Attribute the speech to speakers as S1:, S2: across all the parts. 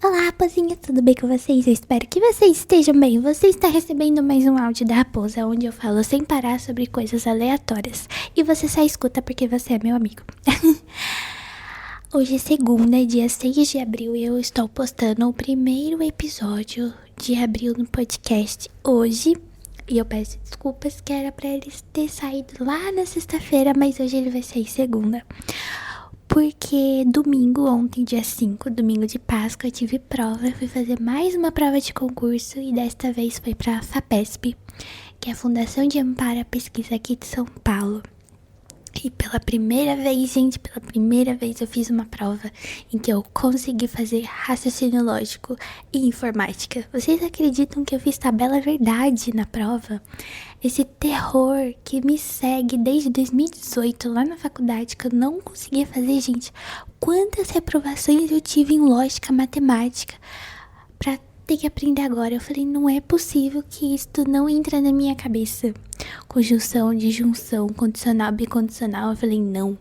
S1: Olá, raposinha, tudo bem com vocês? Eu espero que vocês estejam bem. Você está recebendo mais um áudio da Raposa, onde eu falo sem parar sobre coisas aleatórias. E você só escuta porque você é meu amigo. Hoje é segunda, dia 6 de abril, e eu estou postando o primeiro episódio de abril no podcast hoje. E eu peço desculpas que era pra ele ter saído lá na sexta-feira, mas hoje ele vai sair segunda. Porque domingo, ontem, dia 5, domingo de Páscoa, eu tive prova. Eu fui fazer mais uma prova de concurso e desta vez foi pra FAPESP, que é a Fundação de Amparo à Pesquisa aqui de São Paulo. E pela primeira vez, gente, pela primeira vez eu fiz uma prova em que eu consegui fazer raciocínio lógico e informática. Vocês acreditam que eu fiz tabela verdade na prova? Esse terror que me segue desde 2018 lá na faculdade, que eu não conseguia fazer, gente. Quantas reprovações eu tive em lógica, matemática, pra ter que aprender agora. Eu falei, não é possível que isto não entra na minha cabeça. Conjunção, disjunção, condicional, bicondicional. Eu falei, não.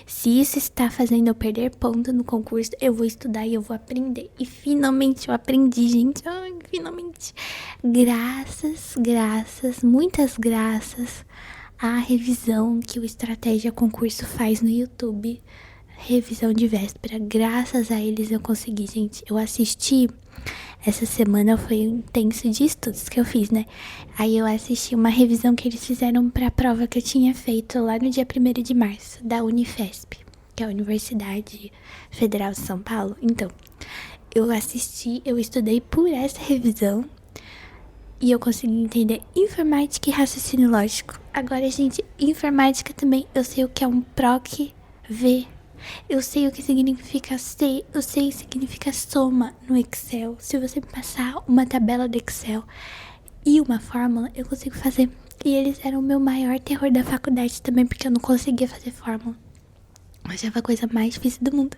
S1: Se isso está fazendo eu perder ponto no concurso, eu vou estudar e eu vou aprender. E finalmente eu aprendi, gente. Ai, finalmente. Graças, muitas graças à revisão que o Estratégia Concurso faz no YouTube. Revisão de véspera. Graças a eles eu consegui, gente. Eu assisti. Essa semana foi intenso de estudos que eu fiz, né? Aí eu assisti uma revisão que eles fizeram pra prova que eu tinha feito lá no dia 1º de março, da Unifesp, que é a Universidade Federal de São Paulo. Então, eu assisti, eu estudei por essa revisão e eu consegui entender informática e raciocínio lógico. Agora, gente, informática também, eu sei o que é um PROC V. Eu sei o que significa C, eu sei o que significa soma no Excel. Se você me passar uma tabela do Excel e uma fórmula, eu consigo fazer. E eles eram o meu maior terror da faculdade também, porque eu não conseguia fazer fórmula. Eu achava a coisa mais difícil do mundo.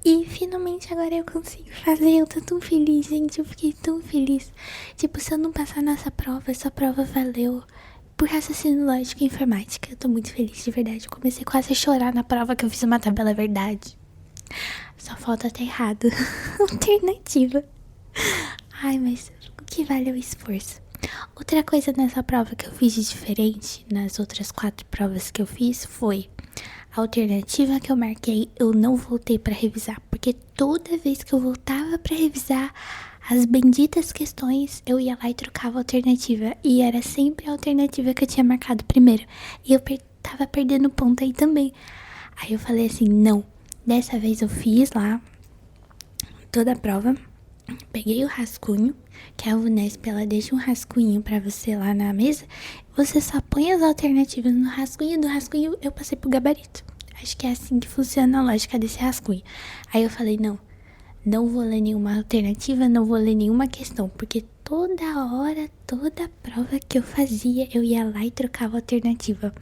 S1: E finalmente agora eu consigo fazer. Eu tô tão feliz, gente. Eu fiquei tão feliz. Tipo, se eu não passar nessa prova, essa prova valeu. Por raciocínio lógico e informática. Eu tô muito feliz, de verdade. Eu comecei quase a chorar na prova que eu fiz uma tabela verdade. Só falta tá errado. Alternativa. Ai, mas o que vale é o esforço. Outra coisa nessa prova que eu fiz de diferente nas outras 4 provas que eu fiz foi a alternativa que eu marquei, eu não voltei pra revisar. Porque toda vez que eu voltava pra revisar as benditas questões, eu ia lá e trocava a alternativa. E era sempre a alternativa que eu tinha marcado primeiro. E eu tava perdendo ponto aí também. Aí eu falei assim, não. Dessa vez eu fiz lá toda a prova. Peguei o rascunho, que a Unesp, ela deixa um rascunho pra você lá na mesa. Você só põe as alternativas no rascunho. Do rascunho eu passei pro gabarito. Acho que é assim que funciona a lógica desse rascunho. Aí eu falei, não vou ler nenhuma alternativa, não vou ler nenhuma questão, porque toda hora, toda prova que eu fazia, eu ia lá e trocava a alternativa.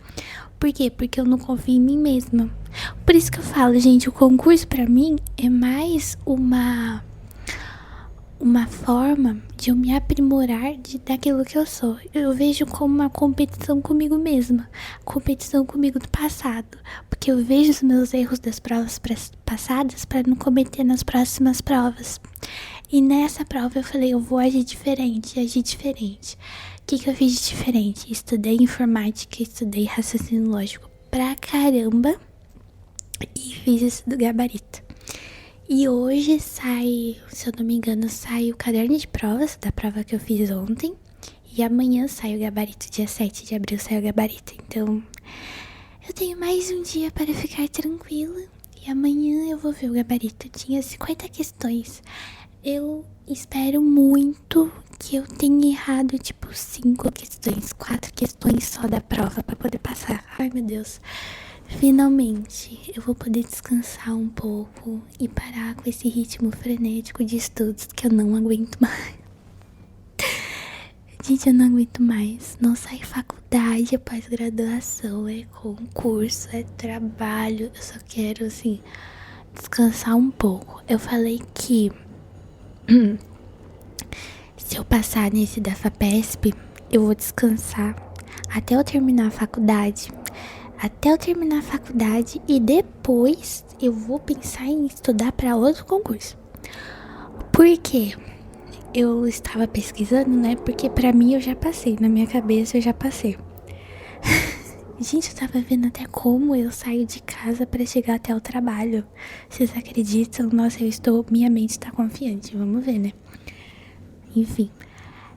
S1: Por quê? Porque eu não confio em mim mesma. Por isso que eu falo, gente, o concurso pra mim é mais uma forma de eu me aprimorar daquilo que eu sou. Eu vejo como uma competição comigo mesma, competição comigo do passado, porque eu vejo os meus erros das provas passadas para não cometer nas próximas provas. E nessa prova eu falei, eu vou agir diferente. O que eu fiz de diferente? Estudei informática, estudei raciocínio lógico pra caramba e fiz isso do gabarito. E hoje sai, se eu não me engano, sai o caderno de provas da prova que eu fiz ontem. E amanhã sai o gabarito, dia 7 de abril sai o gabarito. Então, eu tenho mais um dia para ficar tranquila. E amanhã eu vou ver o gabarito. Tinha 50 questões. Eu espero muito que eu tenha errado, tipo, 5 questões, 4 questões só da prova para poder passar. Ai, meu Deus. Finalmente, eu vou poder descansar um pouco e parar com esse ritmo frenético de estudos que eu não aguento mais. Gente, eu não aguento mais. Não sai faculdade, é pós-graduação, é concurso, é trabalho. Eu só quero, assim, descansar um pouco. Eu falei que se eu passar nesse da FAPESP, eu vou descansar até eu terminar a faculdade. E depois eu vou pensar em estudar para outro concurso. Por quê? Eu estava pesquisando, né? Porque pra mim eu já passei, na minha cabeça eu já passei. Gente, eu tava vendo até como eu saio de casa pra chegar até o trabalho. Vocês acreditam? Nossa, minha mente tá confiante, vamos ver, né? Enfim,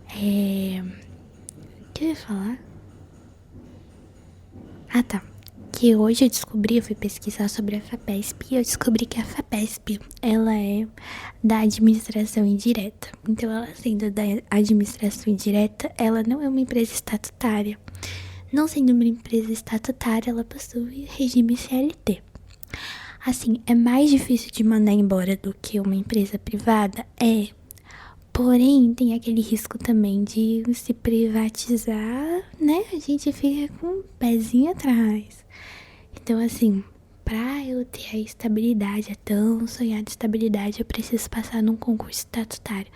S1: o que eu ia falar? Ah, tá. Que hoje eu fui pesquisar sobre a FAPESP e eu descobri que a FAPESP, ela é da administração indireta. Então, ela sendo da administração indireta, ela não é uma empresa estatutária. Não sendo uma empresa estatutária, ela possui regime CLT. Assim, é mais difícil de mandar embora do que uma empresa privada? É. Porém, tem aquele risco também de se privatizar, né? A gente fica com um pezinho atrás. Então, assim, pra eu ter a estabilidade, a tão sonhada estabilidade, eu preciso passar num concurso estatutário.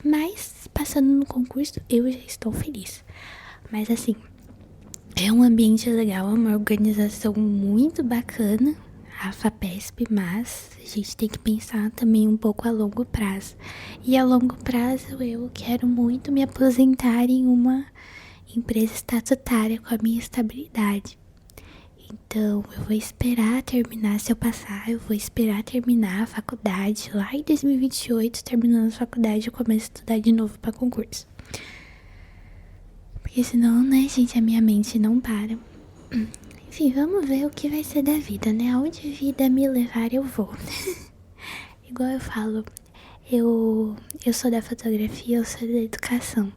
S1: Mas, passando no concurso, eu já estou feliz. Mas, assim, é um ambiente legal, é uma organização muito bacana, a FAPESP, mas a gente tem que pensar também um pouco a longo prazo. E a longo prazo eu quero muito me aposentar em uma empresa estatutária com a minha estabilidade. Então eu vou esperar terminar, se eu passar, eu vou esperar terminar a faculdade. Lá em 2028, terminando a faculdade, eu começo a estudar de novo para concurso. Porque senão, né, gente, a minha mente não para. Enfim, vamos ver o que vai ser da vida, né? Aonde a vida me levar, eu vou. Igual eu falo, eu sou da fotografia, eu sou da educação.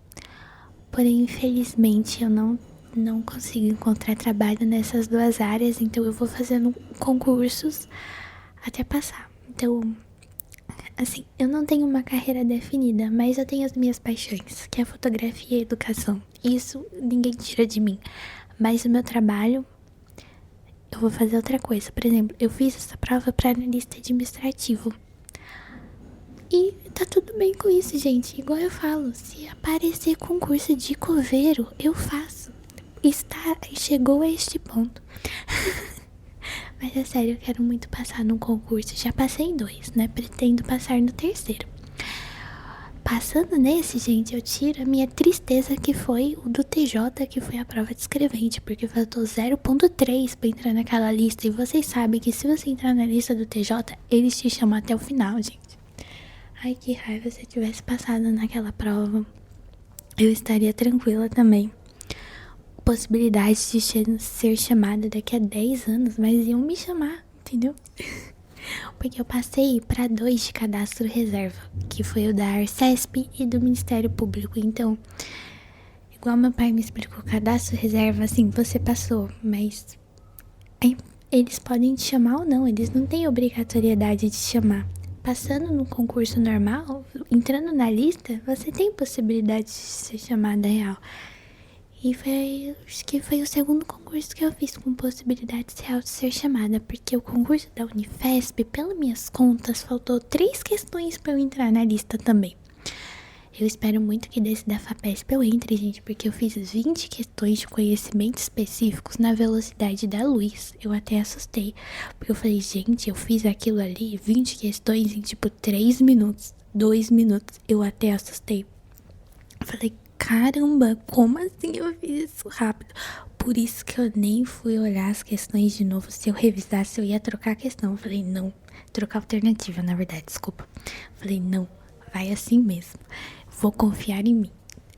S1: Porém, infelizmente, eu não consigo encontrar trabalho nessas duas áreas, então eu vou fazendo concursos até passar. Então, assim, eu não tenho uma carreira definida, mas eu tenho as minhas paixões, que é a fotografia e a educação. Isso ninguém tira de mim. Mas o meu trabalho, eu vou fazer outra coisa. Por exemplo, eu fiz essa prova para analista administrativo. E tá tudo bem com isso, gente. Igual eu falo, se aparecer concurso de coveiro, eu faço. Chegou a este ponto. Mas é sério, eu quero muito passar num concurso. Já passei em 2, né? Pretendo passar no 3º. Passando nesse, gente, eu tiro a minha tristeza, que foi o do TJ, que foi a prova de escrevente, porque faltou 0,3 pra entrar naquela lista. E vocês sabem que se você entrar na lista do TJ, eles te chamam até o final, gente. Ai, que raiva, se eu tivesse passado naquela prova, eu estaria tranquila também. Possibilidade de ser chamada daqui a 10 anos, mas iam me chamar, entendeu? Porque eu passei para 2 de cadastro reserva, que foi o da Arcesp e do Ministério Público. Então, igual meu pai me explicou, cadastro reserva, assim, você passou, mas eles podem te chamar ou não, eles não têm obrigatoriedade de te chamar. Passando no concurso normal, entrando na lista, você tem possibilidade de ser chamada real. E acho que foi o segundo concurso que eu fiz com possibilidade real de ser chamada, porque o concurso da Unifesp, pelas minhas contas, faltou 3 questões para eu entrar na lista também. Eu espero muito que desse da FAPESP eu entre, gente, porque eu fiz 20 questões de conhecimentos específicos na velocidade da luz. Eu até assustei, porque eu falei, gente, eu fiz aquilo ali, 20 questões em tipo 3 minutos, 2 minutos. Eu até assustei. Eu falei, caramba, como assim eu fiz isso rápido? Por isso que eu nem fui olhar as questões de novo. Se eu revisasse, eu ia trocar a questão. Eu falei, não. Trocar a alternativa, na verdade, desculpa. Eu falei, não, vai assim mesmo. Vou confiar em mim.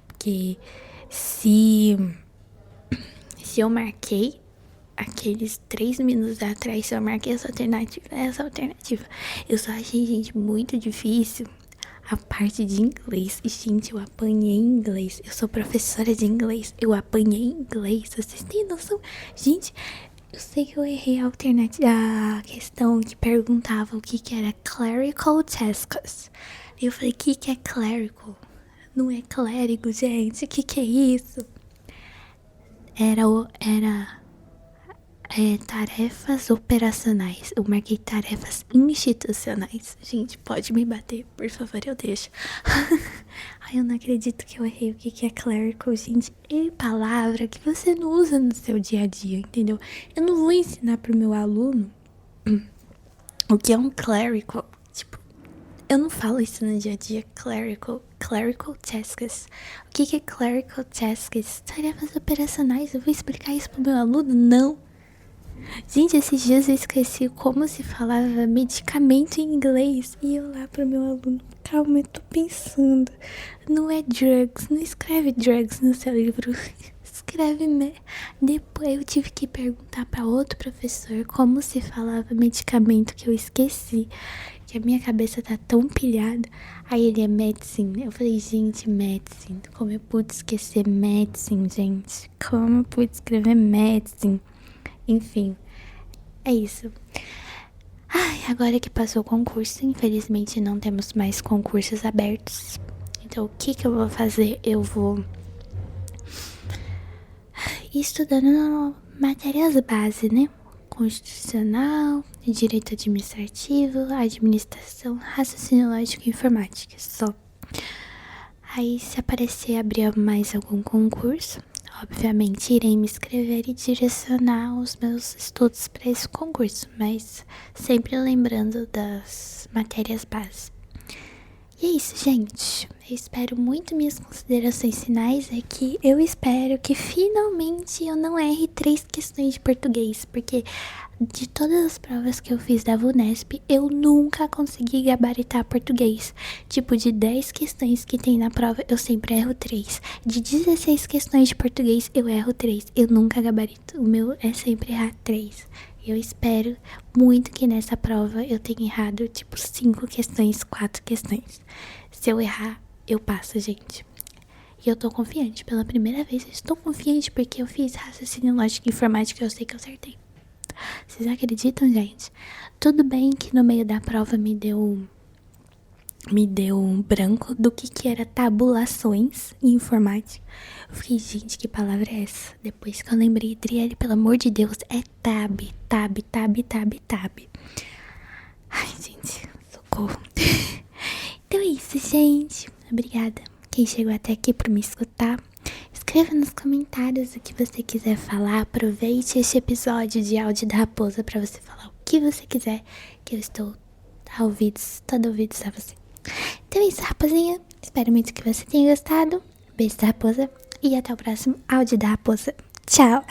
S1: Porque se eu marquei aqueles 3 minutos atrás, se eu marquei essa alternativa, é essa alternativa. Eu só achei, gente, muito difícil a parte de inglês. E, gente, eu apanhei em inglês. Eu sou professora de inglês. Eu apanhei em inglês. Vocês têm noção? Gente, eu sei que eu errei a alternativa, a questão que perguntava o que era clerical tasks. E eu falei, o que é clerical? Não é clérigo, gente. O que é isso? Era tarefas operacionais. Eu marquei tarefas institucionais. Gente, pode me bater, por favor, eu deixo. Ai, eu não acredito que eu errei o que é clerical, gente. É palavra que você não usa no seu dia a dia, entendeu? Eu não vou ensinar pro meu aluno o que é um clerical. Tipo, Eu não falo isso no dia a dia. Clerical tasks. O que é clerical tasks? Tarefas operacionais. Eu vou explicar isso pro meu aluno? Não. Gente, esses dias eu esqueci como se falava medicamento em inglês. E eu lá pro meu aluno, calma, eu tô pensando. Não é drugs, não escreve drugs no seu livro. Escreve Depois eu tive que perguntar pra outro professor como se falava medicamento, que eu esqueci. Que a minha cabeça tá tão pilhada. Aí ele é medicine. Eu falei, gente, medicine. Como eu pude esquecer medicine, gente? Como eu pude escrever medicine? Enfim, é isso. Ai, agora que passou o concurso, infelizmente não temos mais concursos abertos. Então, o que eu vou fazer? Eu vou ir estudando matérias base, né? Constitucional, direito administrativo, administração, raciocínio lógico e informática. Só. Aí, se aparecer abrir mais algum concurso, obviamente irei me inscrever e direcionar os meus estudos para esse concurso, mas sempre lembrando das matérias base. E é isso, gente. Eu espero muito. Minhas considerações finais é que eu espero que finalmente eu não erre 3 questões de português, porque de todas as provas que eu fiz da VUNESP, eu nunca consegui gabaritar português. Tipo, de 10 questões que tem na prova, eu sempre erro 3. De 16 questões de português, eu erro 3. Eu nunca gabarito. O meu é sempre errar 3. Eu espero muito que nessa prova eu tenha errado, tipo, 5 questões, 4 questões. Se eu errar, eu passo, gente. E eu tô confiante. Pela primeira vez, eu estou confiante porque eu fiz raciocínio lógico e informática e eu sei que eu acertei. Vocês acreditam, gente? Tudo bem que no meio da prova me deu um branco do que era tabulações em informática. Eu fiquei, gente, que palavra é essa? Depois que eu lembrei, Adriele, pelo amor de Deus, é tab. Ai, gente, socorro. Então é isso, gente. Obrigada quem chegou até aqui por me escutar. Escreva nos comentários o que você quiser falar. Aproveite este episódio de áudio da raposa pra você falar o que você quiser, que eu estou todo ouvidos a você. Então é isso, raposinha. Espero muito que você tenha gostado. Beijo da raposa e até o próximo áudio da raposa. Tchau!